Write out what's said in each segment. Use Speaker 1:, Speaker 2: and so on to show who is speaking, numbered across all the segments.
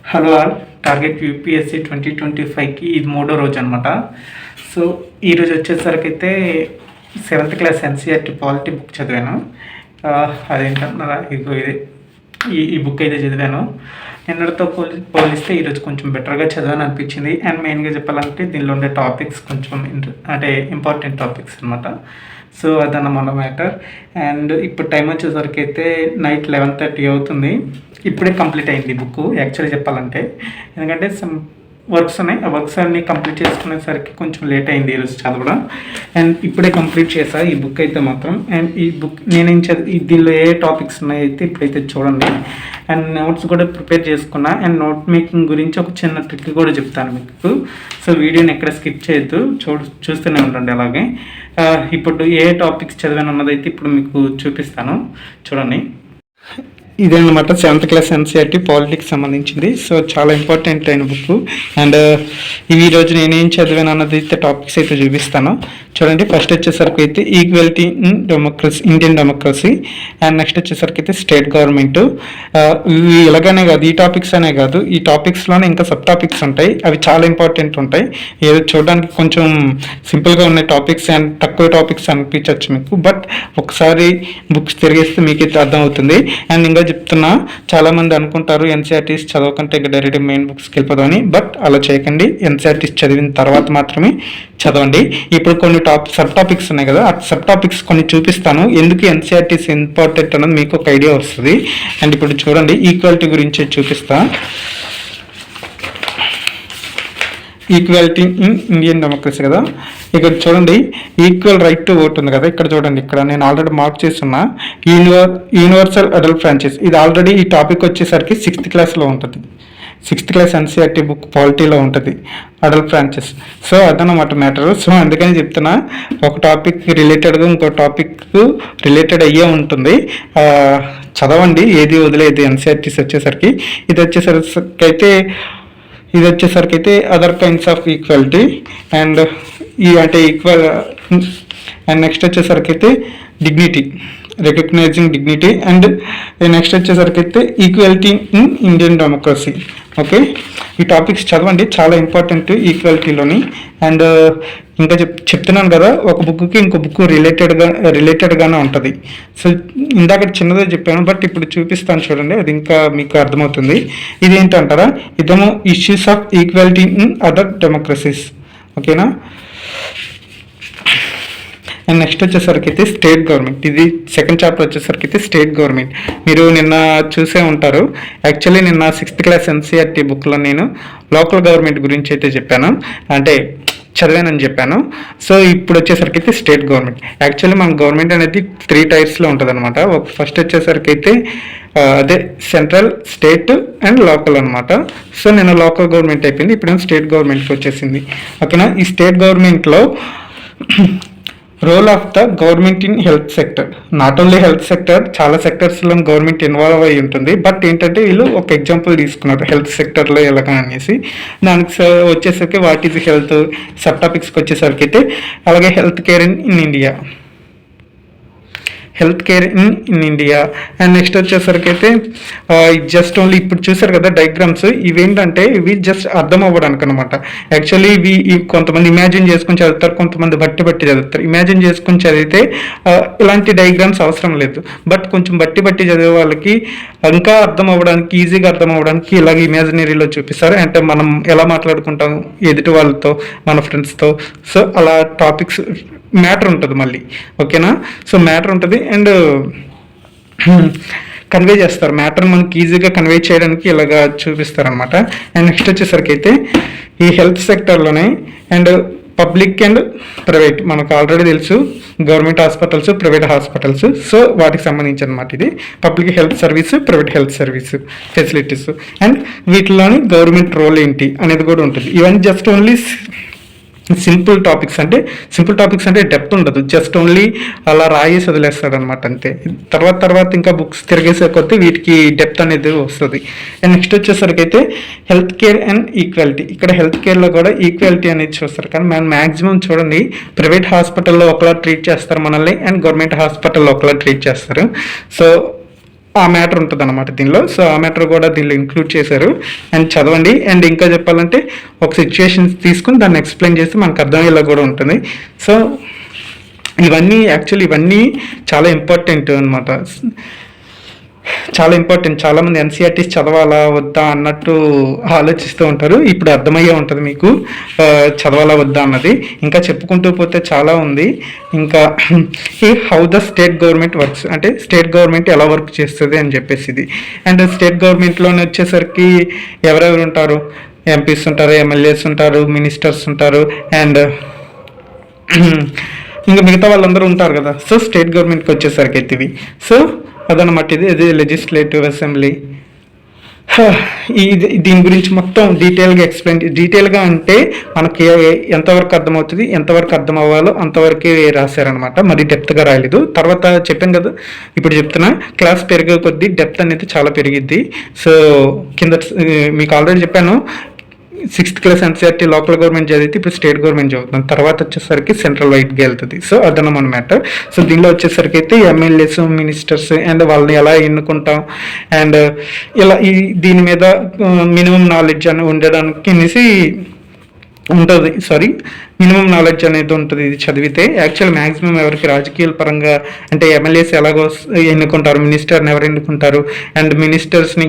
Speaker 1: Hello all, target UPSC 2025కి ఇది మూడో రోజు అనమాట. సో ఈరోజు వచ్చేసరికి అయితే 7th class NCERT polity book చదివాను. అదేంటన్నారా, ఇదిగో ఇదే ఈ బుక్ అయితే చదివాను. నిన్నటితో పోలిస్తే ఈరోజు కొంచెం బెటర్గా చదివాను అనిపించింది. అండ్ మెయిన్గా చెప్పాలంటే దీనిలో ఉండే టాపిక్స్ కొంచెం ఇంపార్టెంట్ టాపిక్స్ అనమాట. సో అదన్నమాట మ్యాటర్. అండ్ ఇప్పుడు టైం వచ్చేసరికి అయితే నైట్ 11:30 అవుతుంది. ఇప్పుడే కంప్లీట్ అయింది బుక్ యాక్చువల్లీ చెప్పాలంటే, ఎందుకంటే సమ్ వర్క్స్ ఉన్నాయి. ఆ వర్క్స్ అన్నీ కంప్లీట్ చేసుకునేసరికి కొంచెం లేట్ అయింది ఈరోజు చదవడం. అండ్ ఇప్పుడే కంప్లీట్ చేసా ఈ బుక్ అయితే మాత్రం. అండ్ ఈ బుక్ నేనేం దీనిలో ఏ టాపిక్స్ ఉన్నాయి అయితే ఇప్పుడైతే చూడండి. అండ్ నోట్స్ కూడా ప్రిపేర్ చేసుకున్నా. అండ్ నోట్ మేకింగ్ గురించి ఒక చిన్న ట్రిక్ కూడా చెప్తాను మీకు. సో వీడియోని ఎక్కడ స్కిప్ చేయొద్దు, చూస్తూనే ఉండండి. అలాగే ఇప్పుడు ఏ టాపిక్స్ చదివాను అన్నదైతే ఇప్పుడు మీకు చూపిస్తాను, చూడండి. ఇదేనమాట 7th క్లాస్ ఎన్సీఆర్టీ పాలిటిక్స్ సంబంధించింది. సో చాలా ఇంపార్టెంట్ అయిన బుక్. అండ్ ఇవి ఈరోజు నేనేం చదివాను అన్నది అయితే టాపిక్స్ అయితే చూపిస్తాను, చూడండి. ఫస్ట్ వచ్చేసరికి అయితే equality in democracy, Indian democracy. And next వచ్చేసరికి అయితే స్టేట్ గవర్నమెంట్. ఇవి ఇలాగనే కాదు, ఈ టాపిక్స్ అనే కాదు, ఈ టాపిక్స్లోనే ఇంకా సబ్ టాపిక్స్ ఉంటాయి. అవి చాలా ఇంపార్టెంట్ ఉంటాయి. ఏదో చూడడానికి కొంచెం సింపుల్గా ఉన్న టాపిక్స్ అండ్ తక్కువ టాపిక్స్ అనిపించవచ్చు మీకు, బట్ ఒకసారి బుక్స్ తిరిగేస్తే మీకైతే అర్థమవుతుంది. అండ్ ఇంకా చెప్తున్నా, చాలామంది అనుకుంటారు ఎన్సీఆర్టీస్ చదవకంటే ఇంకా డైరెక్ట్ మెయిన్ బుక్స్కి వెళ్ళిపోదామని. బట్ అలా చేయకండి, ఎన్సీఆర్టీస్ చదివిన తర్వాత మాత్రమే చదవండి. ఇప్పుడు కొన్ని సబ్ టాపిక్స్ ఉన్నాయి కదా, ఆ సబ్ టాపిక్స్ కొన్ని చూపిస్తాను, ఎందుకు ఎన్సీఆర్టీస్ ఇంపార్టెంట్ అన్నది మీకు ఒక ఐడియా వస్తుంది. అండ్ ఇప్పుడు చూడండి, ఈక్వాలిటీ గురించి చూపిస్తా. ఈక్వాలిటీ ఇన్ ఇండియన్ డెమోక్రసీ కదా, ఇక్కడ చూడండి ఈక్వల్ రైట్ టు ఓట్ ఉంది కదా, ఇక్కడ చూడండి, ఇక్కడ నేను ఆల్రెడీ మార్క్ చేస్తున్నా యూనివర్సల్ అడల్ట్ ఫ్రాంచైజ్. ఇది ఆల్రెడీ ఈ టాపిక్ వచ్చేసరికి 6th క్లాస్లో ఉంటుంది. 6th క్లాస్ ఎన్సీఆర్టీ బుక్ పాలిటీలో ఉంటుంది అడల్ట్ ఫ్రాంచైజ్. సో అదనమాట మ్యాటర్. సో అందుకని చెప్తున్నా, ఒక టాపిక్ రిలేటెడ్గా ఇంకో టాపిక్ రిలేటెడ్ అయ్యే ఉంటుంది. చదవండి, ఏది వదిలేదు ఎన్సీఆర్టీస్ వచ్చేసరికి. ఇది వచ్చేసరికి అయితే other kinds of equality and అంటే ఈక్వల్. అండ్ నెక్స్ట్ వచ్చేసరికి అయితే dignity, recognising dignity. And next వచ్చేసరికి అయితే equality in Indian democracy. Okay, ఈ టాపిక్స్ చదవండి, చాలా ఇంపార్టెంట్ ఈక్వాలిటీలోని. అండ్ ఇంకా చెప్తున్నాను కదా, ఒక బుక్కి ఇంకో బుక్ రిలేటెడ్గానే ఉంటుంది. సో ఇందాక చిన్నదే చెప్పాను, బట్ ఇప్పుడు చూపిస్తాను చూడండి, అది ఇంకా మీకు అర్థమవుతుంది. ఇదేంటంటారా, ఇదేమో issues of equality in other democracies. ఓకేనా. అండ్ నెక్స్ట్ వచ్చేసరికి అయితే స్టేట్ గవర్నమెంట్. ఇది సెకండ్ చాప్టర్ వచ్చేసరికి అయితే స్టేట్ గవర్నమెంట్. మీరు నిన్న చూసే ఉంటారు, యాక్చువల్లీ నిన్న 6th క్లాస్ ఎన్సీఆర్టీ బుక్లో నేను లోకల్ గవర్నమెంట్ గురించి అయితే చెప్పాను, అంటే చదివానని చెప్పాను. సో ఇప్పుడు వచ్చేసరికి అయితే స్టేట్ గవర్నమెంట్. యాక్చువల్లీ మన గవర్నమెంట్ అనేది 3 టైర్స్లో ఉంటుంది అనమాట. ఫస్ట్ వచ్చేసరికి అయితే అదే సెంట్రల్, స్టేట్ అండ్ లోకల్ అనమాట. సో నేను లోకల్ గవర్నమెంట్ అయిపోయింది, ఇప్పుడేమో స్టేట్ గవర్నమెంట్కి వచ్చేసింది. ఓకేనా. ఈ స్టేట్ గవర్నమెంట్లో role of the government in health sector. Not only health sector, చాలా సెక్టర్స్లో గవర్నమెంట్ ఇన్వాల్వ్ అయ్యి ఉంటుంది. బట్ ఏంటంటే వీళ్ళు ఒక ఎగ్జాంపుల్ తీసుకున్నారు హెల్త్ సెక్టర్లో ఎలాగా అనేసి. దానికి వచ్చేసరికి వాట్ ఈజ్ హెల్త్, సబ్ టాపిక్స్కి వచ్చేసరికి అయితే అలాగే health care in India, health care in India. And next వచ్చేసరికి అయితే జస్ట్ ఓన్లీ ఇప్పుడు చూసారు కదా డయాగ్రామ్స్, ఇవేంటంటే ఇవి జస్ట్ అర్థం అవ్వడానికి అనమాట. యాక్చువల్లీ ఇవి కొంతమంది ఇమాజిన్ చేసుకుని చదువుతారు, కొంతమంది బట్టి చదువుతారు. ఇమాజిన్ చేసుకుని చదివితే ఇలాంటి డయాగ్రామ్స్ అవసరం లేదు. బట్ కొంచెం బట్టి చదివే వాళ్ళకి ఇంకా అర్థం అవ్వడానికి, ఈజీగా అర్థం అవ్వడానికి ఇలాగ ఇమాజినరీలో చూపిస్తారు. అంటే మనం ఎలా మాట్లాడుకుంటాం ఎదుటి వాళ్ళతో, మన ఫ్రెండ్స్తో. సో అలా టాపిక్స్ మ్యాటర్ ఉంటుంది మళ్ళీ. ఓకేనా. సో మ్యాటర్ ఉంటుంది అండ్ కన్వే చేస్తారు. మ్యాటర్ మనకి ఈజీగా కన్వే చేయడానికి ఇలాగా చూపిస్తారనమాట. అండ్ నెక్స్ట్ వచ్చేసరికి అయితే ఈ హెల్త్ సెక్టర్లోనే అండ్ పబ్లిక్ అండ్ ప్రైవేట్, మనకు ఆల్రెడీ తెలుసు government hospitals, private hospitals. So వాటికి సంబంధించి అనమాట ఇది. Public health service, private health service facilities and వీటిలోని గవర్నమెంట్ రోల్ ఏంటి అనేది కూడా ఉంటుంది. ఇవన్నీ జస్ట్ ఓన్లీ సింపుల్ టాపిక్స్ అంటే డెప్త్ ఉండదు, జస్ట్ ఓన్లీ అలా రాయేసి వదిలేస్తాడు అనమాట అంతే. తర్వాత ఇంకా బుక్స్ తిరిగేసే కొద్దీ వీటికి డెప్త్ అనేది వస్తుంది. అండ్ నెక్స్ట్ వచ్చేసరికి అయితే హెల్త్ కేర్ అండ్ ఈక్వాలిటీ. ఇక్కడ హెల్త్ కేర్లో కూడా ఈక్వాలిటీ అనేది చూస్తారు, కానీ మనం మ్యాక్సిమం చూడండి ప్రైవేట్ హాస్పిటల్లో ఒకలా ట్రీట్ చేస్తారు మనల్ని, అండ్ గవర్నమెంట్ హాస్పిటల్లో ఒకలా ట్రీట్ చేస్తారు. సో ఆ మ్యాటర్ ఉంటుంది అనమాట దీనిలో. సో ఆ మ్యాటర్ కూడా దీనిలో ఇంక్లూడ్ చేశారు. అండ్ చదవండి. అండ్ ఇంకా చెప్పాలంటే ఒక సిచ్యుయేషన్ తీసుకుని దాన్ని ఎక్స్ప్లెయిన్ చేస్తే మనకు అర్థమయ్యేలా కూడా ఉంటుంది. సో ఇవన్నీ చాలా ఇంపార్టెంట్ అనమాట. చాలా ఇంపార్టెంట్. చాలామంది ఎన్సీఆర్టీస్ చదవాలా వద్దా అన్నట్టు ఆలోచిస్తూ ఉంటారు. ఇప్పుడు అర్థమయ్యే ఉంటుంది మీకు చదవాలా వద్దా అన్నది. ఇంకా చెప్పుకుంటూ పోతే చాలా ఉంది. ఇంకా how the state government works, అంటే స్టేట్ గవర్నమెంట్ ఎలా వర్క్ చేస్తుంది అని చెప్పేసి ఇది. అండ్ స్టేట్ గవర్నమెంట్లోనే వచ్చేసరికి ఎవరెవరు ఉంటారు, ఎంపీస్ ఉంటారు, ఎమ్మెల్యేస్ ఉంటారు, మినిస్టర్స్ ఉంటారు, అండ్ ఇంకా మిగతా వాళ్ళందరూ ఉంటారు కదా. సో స్టేట్ గవర్నమెంట్కి వచ్చేసరికి అయితే ఇవి. సో అదనమాట. ఇది లెజిస్లేటివ్ అసెంబ్లీ. దీని గురించి మొత్తం డీటెయిల్గా అంటే మనకి ఎంతవరకు అర్థమవుతుంది, ఎంతవరకు అర్థం అవ్వాలో అంతవరకే రాశారనమాట. మరి డెప్త్గా రాయలేదు. తర్వాత చెప్పాను కదా, ఇప్పుడు చెప్తున్నా, క్లాస్ పెరిగే కొద్దీ డెప్త్ అనేది చాలా పెరిగిద్ది. సో కింద మీకు ఆల్రెడీ చెప్పాను, 6th class NCERT local government చదివితే ఇప్పుడు స్టేట్ గవర్నమెంట్ చదువుతుంది. తర్వాత వచ్చేసరికి సెంట్రల్ వైడ్గా వెళ్తుంది. సో అదన్నమాట మ్యాటర్. సో దీనిలో వచ్చేసరికి అయితే ఎమ్మెల్యేస్, మినిస్టర్స్ అండ్ వాళ్ళని ఎలా ఎన్నుకుంటాం, అండ్ ఇలా దీని మీద మినిమం నాలెడ్జ్ అని ఉండడానికి అనేసి ఉంటుంది. మినిమం నాలెడ్జ్ అనేది ఉంటుంది ఇది చదివితే. యాక్చువల్ మ్యాక్సిమం ఎవరికి రాజకీయాల పరంగా అంటే ఎమ్మెల్యేస్ ఎలాగో ఎన్నుకుంటారు, మినిస్టర్ని ఎవరు ఎన్నుకుంటారు, అండ్ మినిస్టర్స్ని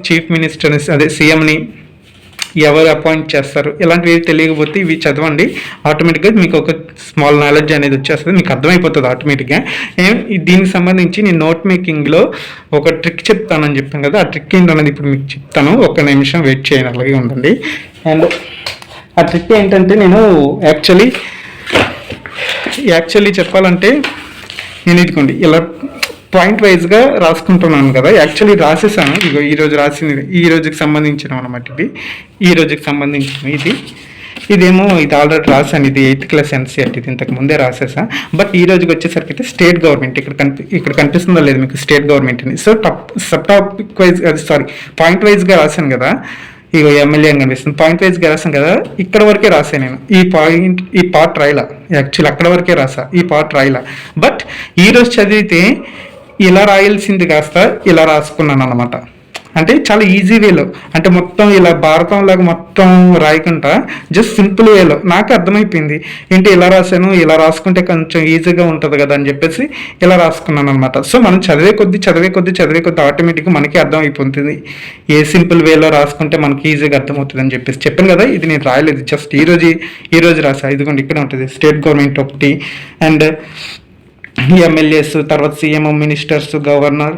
Speaker 1: చీఫ్ మినిస్టర్ని అదే సీఎంని ఎవరు అపాయింట్ చేస్తారు, ఇలాంటివి తెలియకపోతే ఇవి చదవండి. ఆటోమేటిక్గా మీకు ఒక స్మాల్ నాలెడ్జ్ అనేది వచ్చేస్తుంది, మీకు అర్థమైపోతుంది ఆటోమేటిక్గా. దీనికి సంబంధించి నేను నోట్ మేకింగ్లో ఒక ట్రిక్ చెప్తానని చెప్పాను కదా, ఆ ట్రిక్ ఏంటనేది ఇప్పుడు మీకు చెప్తాను. ఒక నిమిషం వెయిట్ చేయను, అలాగే ఉండండి. అండ్ ఆ ట్రిక్ ఏంటంటే, నేను యాక్చువల్లీ చెప్పాలంటే నేను ఇదిగోండి ఇలా పాయింట్ వైజ్గా రాసుకుంటున్నాను కదా. యాక్చువల్లీ రాసేసాను. ఇగో ఈరోజు రాసింది ఈ రోజుకి సంబంధించిన అనమాట. ఈ రోజుకి సంబంధించిన ఇదేమో ఇది ఆల్రెడీ రాశాను. ఇది 8th క్లాస్ ఎన్సీఆర్టీ, ఇది ఇంతకు ముందే రాసేసా. బట్ ఈ రోజుకి వచ్చేసరికి అయితే స్టేట్ గవర్నమెంట్ ఇక్కడ కనిపిస్తుందో లేదు మీకు స్టేట్ గవర్నమెంట్ అని. So sub topic wise point వైజ్గా రాశాను కదా. ఇగో ఎమ్మెల్యే అని కనిపిస్తుంది, పాయింట్ వైజ్గా రాసాను కదా. ఇక్కడ వరకే రాసాను నేను. ఈ పార్ట్ రాయలా. యాక్చువల్లీ అక్కడ వరకే రాసా, ఈ పార్ట్ రాయలా. బట్ ఈరోజు చదివితే ఇలా రాయాల్సింది కాస్త ఇలా రాసుకున్నాను అనమాట. అంటే చాలా ఈజీ వేలో, అంటే మొత్తం ఇలా భారతం లాగా మొత్తం రాయకుండా జస్ట్ సింపుల్ వేలో నాకు అర్థమైపోయింది. ఏంటి ఇలా రాశాను, ఇలా రాసుకుంటే కొంచెం ఈజీగా ఉంటుంది కదా అని చెప్పేసి ఇలా రాసుకున్నాను అనమాట. సో మనం చదివే కొద్దీ ఆటోమేటిక్గా మనకి అర్థమైపోతుంది ఏ సింపుల్ వేలో రాసుకుంటే మనకి ఈజీగా అర్థమవుతుంది అని చెప్పేసి చెప్పాను కదా. ఇది నేను రాయలేదు, జస్ట్ ఈ రోజు రాసా. ఇదిగోండి ఇక్కడ ఉంటుంది స్టేట్ గవర్నమెంట్ ఒకటి, అండ్ ఎమ్మెల్యేస్, తర్వాత సీఎం, మినిస్టర్స్, గవర్నర్.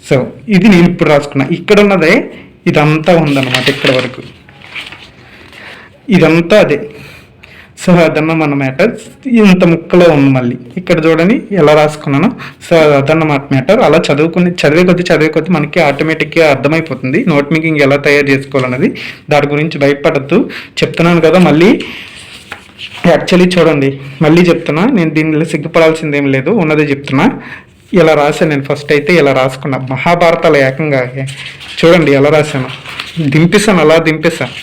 Speaker 1: సో ఇది నేను ఇప్పుడు రాసుకున్నా. ఇక్కడ ఉన్నదే ఇదంతా ఉందన్నమాట. ఇక్కడ వరకు ఇదంతా అదే. సో అదన్నమాట మ్యాటర్. ఇంత ముక్కలో ఉంది. మళ్ళీ ఇక్కడ చూడని ఎలా రాసుకున్నాను. సో అదన్నమాట మ్యాటర్. అలా చదివే కొద్దీ మనకి ఆటోమేటిక్గా అర్థమైపోతుంది నోట్ మేకింగ్ ఎలా తయారు చేసుకోవాలన్నది. దాని గురించి భయపడద్దు, చెప్తున్నాను కదా. మళ్ళీ యాక్చువల్లీ చూడండి, మళ్ళీ చెప్తున్నా, నేను దీనిలో సిగ్గుపడాల్సింది ఏం లేదు, ఉన్నదే చెప్తున్నా. ఇలా రాశాను నేను. ఫస్ట్ అయితే ఇలా రాసుకున్నా, మహాభారతాలు ఏకంగా చూడండి ఎలా రాశాను. అలా దింపేశాను.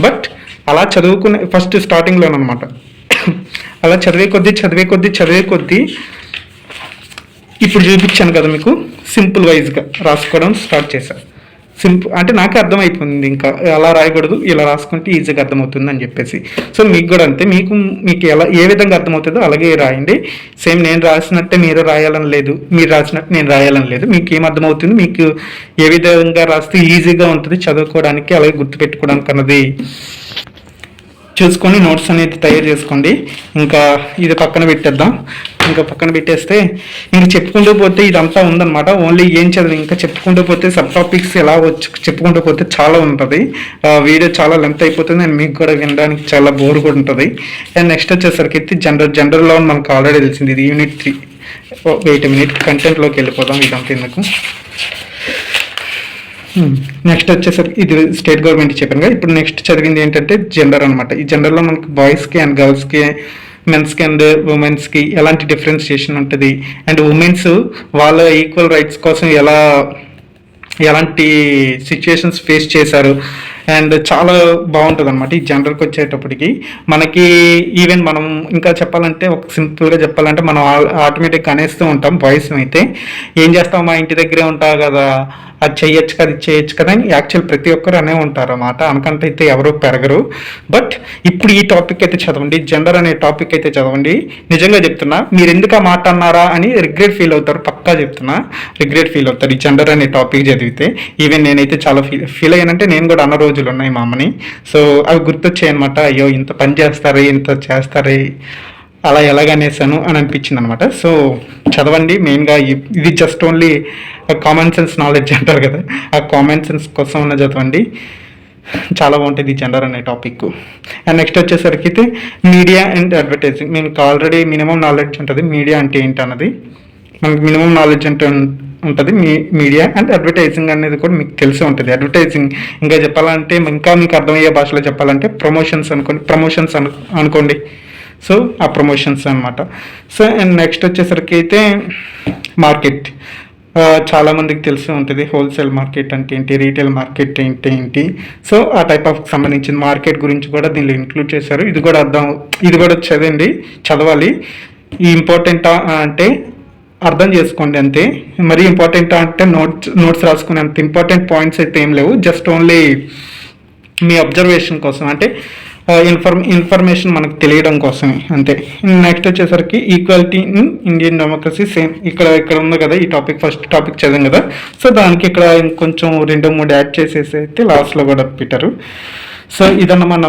Speaker 1: బట్ అలా చదువుకునే ఫస్ట్ స్టార్టింగ్లోనమాట. అలా చదివే కొద్దీ ఇప్పుడు చూపించాను కదా మీకు, సింపుల్ వైజ్గా రాసుకోవడం స్టార్ట్ చేశాను. అంటే నాకే అర్థమైపోయింది, ఇంకా అలా రాయకూడదు, ఇలా రాసుకుంటే ఈజీగా అర్థమవుతుంది అని చెప్పేసి. సో మీకు కూడా అంతే, మీకు ఏ విధంగా అర్థమవుతుందో అలాగే రాయండి. సేమ్ నేను రాసినట్టే మీరు రాయాలని లేదు, మీరు రాసినట్టు నేను రాయాలని లేదు. మీకు ఏం అర్థమవుతుంది, మీకు ఏ విధంగా రాస్తే ఈజీగా ఉంటుంది చదువుకోవడానికి, అలాగే గుర్తుపెట్టుకోవడానికి అన్నది చూసుకొని నోట్స్ అనేది తయారు చేసుకోండి. ఇంకా ఇది పక్కన పెట్టేద్దాం. ఇంకా పక్కన పెట్టేస్తే ఇంక చెప్పుకుంటూ పోతే ఇదంతా ఉందన్నమాట. ఓన్లీ ఏం చదివి ఇంకా చెప్పుకుంటూ పోతే సబ్ టాపిక్స్ ఎలా చెప్పుకుంటూ పోతే చాలా ఉంటుంది. వీడియో చాలా లెంత్ అయిపోతుంది అండ్ మీకు కూడా వినడానికి చాలా బోర్ కూడా ఉంటుంది. అండ్ నెక్స్ట్ వచ్చేసరికి అయితే జనరల్లో మనకు ఆల్రెడీ తెలిసింది. ఇది యూనిట్ 3. వెయిట్ మినిట్ కంటెంట్లోకి వెళ్ళిపోదాం. ఇదంతా ఎందుకు. నెక్స్ట్ వచ్చేసరికి ఇది స్టేట్ గవర్నమెంట్ చెప్పాను కదా. ఇప్పుడు నెక్స్ట్ చదివింది ఏంటంటే జెండర్ అనమాట. ఈ జెండర్లో మనకి బాయ్స్కి అండ్ గర్ల్స్కి, మెన్స్కి అండ్ ఉమెన్స్కి ఎలాంటి డిఫరెన్షియేషన్ ఉంటుంది, అండ్ ఉమెన్స్ వాళ్ళ ఈక్వల్ రైట్స్ కోసం ఎలాంటి సిచ్యుయేషన్స్ ఫేస్ చేశారు, అండ్ చాలా బాగుంటుంది అనమాట ఈ జనరల్కి వచ్చేటప్పటికి. మనకి ఈవెన్ మనం ఇంకా చెప్పాలంటే ఒక సింపుల్గా చెప్పాలంటే మనం ఆటోమేటిక్గా అనేస్తూ ఉంటాం వాయిస్ అయితే, ఏం చేస్తాం మా ఇంటి దగ్గరే ఉంటావు కదా, అది చేయొచ్చు కదా, ఇది చేయొచ్చు కదా అని యాక్చువల్ ప్రతి ఒక్కరు అనే ఉంటారు అన్నమాట. అనుకంటే అయితే ఎవరు పెరగరు. బట్ ఇప్పుడు ఈ టాపిక్ అయితే చదవండి, జెండర్ అనే టాపిక్ అయితే చదవండి. నిజంగా చెప్తున్నా, మీరు ఎందుకు ఆ మాట అన్నారా అని రిగ్రెట్ ఫీల్ అవుతారు, పక్కా చెప్తున్నా రిగ్రెట్ ఫీల్ అవుతారు ఈ జెండర్ అనే టాపిక్ చదివితే. ఈవెన్ నేనైతే చాలా ఫీల్ అయ్యానంటే నేను కూడా అన్న రోజులు ఉన్నాయి మా అమ్మని. సో అవి గుర్తొచ్చాయి అనమాట. అయ్యో ఇంత పని చేస్తారే, ఇంత చేస్తారే, అలా ఎలాగనేసాను అని అనిపించింది అనమాట. సో చదవండి. మెయిన్గా ఇది just only common sense knowledge అంటారు కదా, ఆ కామన్ సెన్స్ కోసం ఉన్న చదవండి. చాలా బాగుంటుంది ఈ జెండర్ అనే టాపిక్. అండ్ నెక్స్ట్ వచ్చేసరికి అయితే మీడియా అండ్ అడ్వర్టైజింగ్. మీకు ఆల్రెడీ మినిమం నాలెడ్జ్ ఉంటుంది మీడియా అంటే ఏంటి అన్నది, మనకి మినిమం నాలెడ్జ్ అంటే ఉంటుంది. మీడియా అండ్ అడ్వర్టైజింగ్ అనేది కూడా మీకు తెలిసి ఉంటుంది. అడ్వర్టైజింగ్ ఇంకా చెప్పాలంటే ఇంకా మీకు అర్థమయ్యే భాషలో చెప్పాలంటే ప్రమోషన్స్ అనుకోండి. సో ఆ ప్రమోషన్స్ అనమాట. సో అండ్ నెక్స్ట్ వచ్చేసరికి అయితే మార్కెట్. చాలామందికి తెలిసి ఉంటుంది హోల్సేల్ మార్కెట్ అంటే ఏంటి, రీటైల్ మార్కెట్ అంటే ఏంటి. సో ఆ టైప్ ఆఫ్ సంబంధించిన మార్కెట్ గురించి కూడా దీనిలో ఇంక్లూడ్ చేశారు. ఇది కూడా చదవాలి. ఈ ఇంపార్టెంట్ అంటే అర్థం చేసుకోండి అంతే. మరి ఇంపార్టెంట్ అంటే నోట్స్ రాసుకునే అంత ఇంపార్టెంట్ పాయింట్స్ అయితే ఏం లేవు. జస్ట్ ఓన్లీ మీ అబ్జర్వేషన్ కోసం, అంటే ఇన్ఫర్మేషన్ మనకు తెలియడం కోసమే అంతే. నెక్స్ట్ వచ్చేసరికి equality in Indian democracy. Same ఇక్కడ ఉంది కదా ఈ టాపిక్, ఫస్ట్ టాపిక్ చదివాం కదా. సో దానికి ఇక్కడ ఇంకొంచెం 2-3 యాడ్ చేసేసి అయితే లాస్ట్లో కూడా పెట్టారు. సో ఇదన్నమాట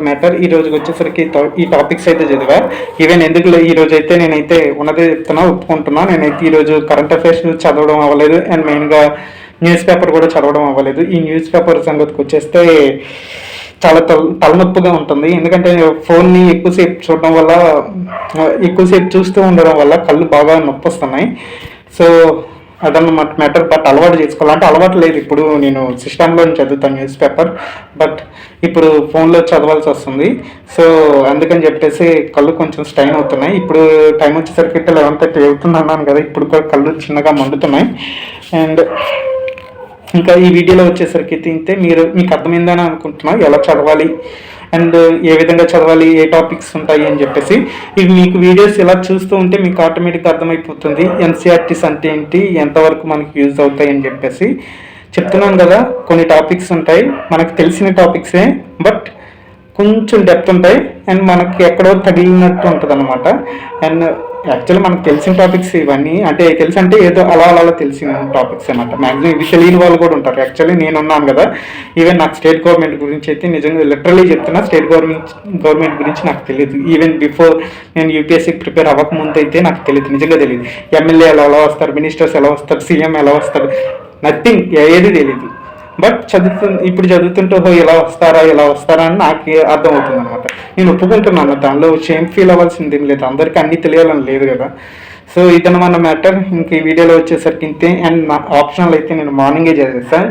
Speaker 1: మ్యాటర్. ఈ రోజుకి వచ్చేసరికి ఈ టాపిక్స్ అయితే చదివా. ఈవెన్ ఎందుకు ఈ రోజు అయితే నేనైతే ఉన్నదే ఒప్పుకుంటున్నా. నేనైతే ఈరోజు కరెంట్ అఫైర్స్ చదవడం అవ్వలేదు, అండ్ మెయిన్గా న్యూస్ పేపర్ కూడా చదవడం అవ్వలేదు. ఈ న్యూస్ పేపర్ సంగతికి వచ్చేస్తే చాలా తలనొప్పిగా ఉంటుంది. ఎందుకంటే ఫోన్ని ఎక్కువసేపు చూస్తూ ఉండడం వల్ల కళ్ళు బాగా నొప్పి వస్తున్నాయి. సో అదన్నమాట మ్యాటర్. బట్ అలవాటు చేసుకోవాలి, అంటే అలవాటు లేదు. ఇప్పుడు నేను సిస్టంలో చదువుతాను న్యూస్ పేపర్, బట్ ఇప్పుడు ఫోన్లో చదవాల్సి వస్తుంది. సో అందుకని చెప్పేసి కళ్ళు కొంచెం స్ట్రైన్ అవుతున్నాయి. ఇప్పుడు టైం వచ్చేసరికి 11:30 అవుతుంది అన్నాను కదా, ఇప్పుడు కూడా కళ్ళు చిన్నగా మండుతున్నాయి. అండ్ ఇంకా ఈ వీడియోలో వచ్చేసరికి తింటే మీకు అర్థమైందని అనుకుంటున్నాను ఎలా చదవాలి అండ్ ఏ విధంగా చదవాలి, ఏ టాపిక్స్ ఉంటాయి అని చెప్పేసి. ఇవి మీకు వీడియోస్ ఇలా చూస్తూ ఉంటే మీకు ఆటోమేటిక్గా అర్థమైపోతుంది ఎన్సీఆర్టీస్ అంటే ఏంటి, ఎంతవరకు మనకి యూజ్ అవుతాయి అని చెప్పేసి. చెప్తున్నాను కదా, కొన్ని టాపిక్స్ ఉంటాయి మనకు తెలిసిన టాపిక్సే, బట్ కొంచెం డెప్త్ ఉంటాయి అండ్ మనకి ఎక్కడో తగిలినట్టు ఉంటుంది అనమాట. అండ్ యాక్చువల్లీ మనకు తెలిసిన టాపిక్స్ ఇవన్నీ, అంటే తెలుసు అంటే ఏదో అలా తెలిసిన టాపిక్స్ అనమాట. మ్యాక్సిమం ఇవి తెలియని వాళ్ళు కూడా ఉంటారు. యాక్చువల్లీ నేను ఉన్నాను కదా, ఈవెన్ నాకు స్టేట్ గవర్నమెంట్ గురించి అయితే నిజంగా లిటరలీ చెప్తున్నా, స్టేట్ గవర్నమెంట్ గురించి నాకు తెలియదు. ఈవెన్ బిఫోర్ నేను యూపీఎస్సీకి ప్రిపేర్ అవ్వకముందు అయితే నాకు తెలియదు, నిజంగా తెలియదు. ఎమ్మెల్యే ఎలా వస్తారు, మినిస్టర్స్ ఎలా వస్తారు, సీఎం ఎలా వస్తారు, నథింగ్, ఏది తెలియదు. బట్ ఇప్పుడు చదువుతుంటే ఇలా వస్తారా అని నాకు అర్థమవుతుంది అనమాట. నేను ఒప్పుకుంటున్నాను, దానిలో షేమ్ ఫీల్ అవ్వాల్సింది ఏం లేదు. అందరికీ అన్నీ తెలియాలని లేదు కదా. సో ఇదన్నమాట మ్యాటర్. ఇంక ఈ వీడియోలో వచ్చేసరికి ఇంతే. అండ్ నా ఆప్షనల్ అయితే నేను మార్నింగే చదివేస్తాను.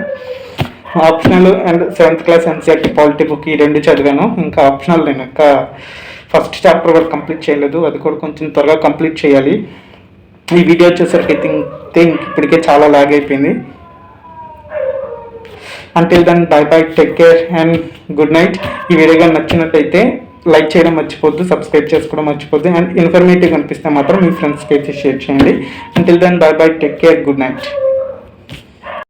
Speaker 1: Optional and 7th class NCERT polity book ఈ 2 చదివాను. ఇంకా ఆప్షనల్ నేను ఇంకా ఫస్ట్ చాప్టర్ కూడా కంప్లీట్ చేయలేదు, అది కూడా కొంచెం త్వరగా కంప్లీట్ చేయాలి. ఈ వీడియో వచ్చేసరికి అయితే ఇప్పటికే చాలా లాగ్ అయిపోయింది. Until then, bye, take care and good night. ఈ వీడియో నచ్చినట్టయితే లైక్ చేయడం మర్చిపోద్దు, సబ్స్క్రైబ్ చేసుకోవడం మర్చిపోద్దు, అండ్ ఇన్ఫర్మేటివ్ అనిపిస్తే మాత్రం మీ ఫ్రెండ్స్కి అయితే షేర్ చేయండి. Until then, bye, take care, good night.